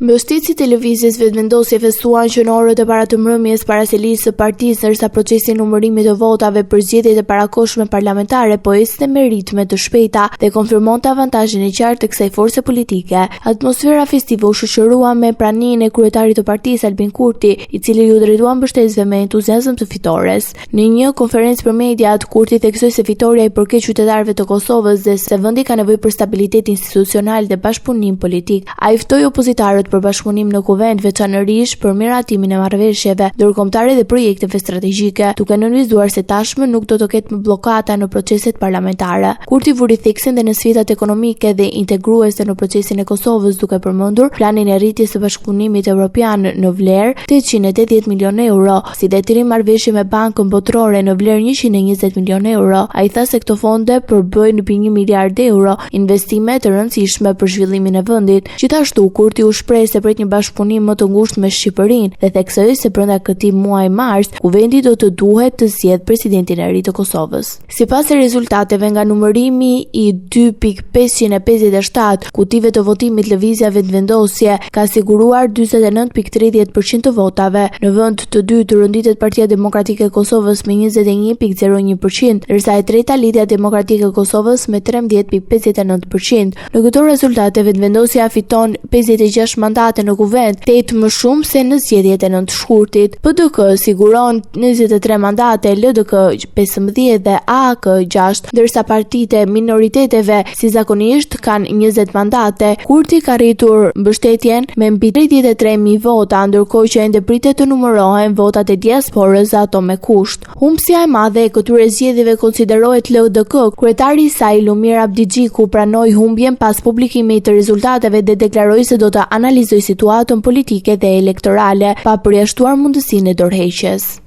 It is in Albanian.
Mbështetësi i televizjes vetëvendosje festuan që në orët e para të mbrëmjes para selisë së partisë, ndërsa procesi i numërimit të votave për zgjedhjet e parakohshme parlamentare po ecte me ritme të shpejta dhe konfirmonte avantazhin e qartë të kësaj force politike. Atmosfera festive u shoqërua me praninë e kryetarit të partisë Albin Kurti, i cili ju drejtua mbështetësve me entuziazëm të fitores. Në një konferencë për mediat, Kurti theksoi se fitoria i përket qytetarëve të Kosovës dhe se vendi ka nevojë për stabilitet institucional dhe bashkëpunim politik. Ai ftoi opozitarët për bashkëpunim në kuvend, veçanërisht për miratimin e marrëveshjeve ndërkombëtare dhe projekteve strategjike, duke nënvizuar se tashmë nuk do të ketë më bllokata në proceset parlamentare. Kurti vuri theksin dhe në sfidat ekonomike dhe integruese në procesin e Kosovës, duke përmendur planin e rritjes së bashkëpunimit evropian në vlerë 880 milionë euro, si dhe të marrëveshje me Bankën Botërore në vlerë 120 milionë euro. Ai tha se këto fonde përbëjnë mbi 1 miliard euro investime të rëndësishme për zhvillimin e vendit. Gjithashtu, Kurti u shpreh se pret një bashkëpunim më të ngushtë me Shqipërinë dhe theksoi se brenda këtij muaji mars, kuvendi do të duhet të zgjedhë presidentin e ri të Kosovës. Sipas rezultateve nga numërimi i 2.557 kutive të votimit, lëvizja vetëvendosje ka siguruar 49.30% të votave. Në vend të dytë rënditet Partia Demokratike e Kosovës me 21.01%, ndërsa e treta Lidhja Demokratike e Kosovës me 13.59%. Në këto rezultate vetëvendosja fiton 56 mandate në kuvend, 8 më shumë se në zgjedhjet e 9 shkurtit. PDK siguron 23 mandate, LDK 15 dhe AAK 6, ndërsa partitë e minoriteteve si zakonisht kanë 20 mandate. Kurti ka rritur mbështetjen me mbi 33.000 vota, ndërkohë që ende pritet të numërohen votat e diasporës, ato me kusht. Humbësia e madhe e këtyre zgjedhjeve konsiderohet LDK. Kryetari i saj Lumir Abdigjiku pranoi humbjen pas publikimit të rezultateve dhe deklaroi se do të analizoj situatën politike dhe elektorale, pa përjashtuar mundësinë e dorëheqjes.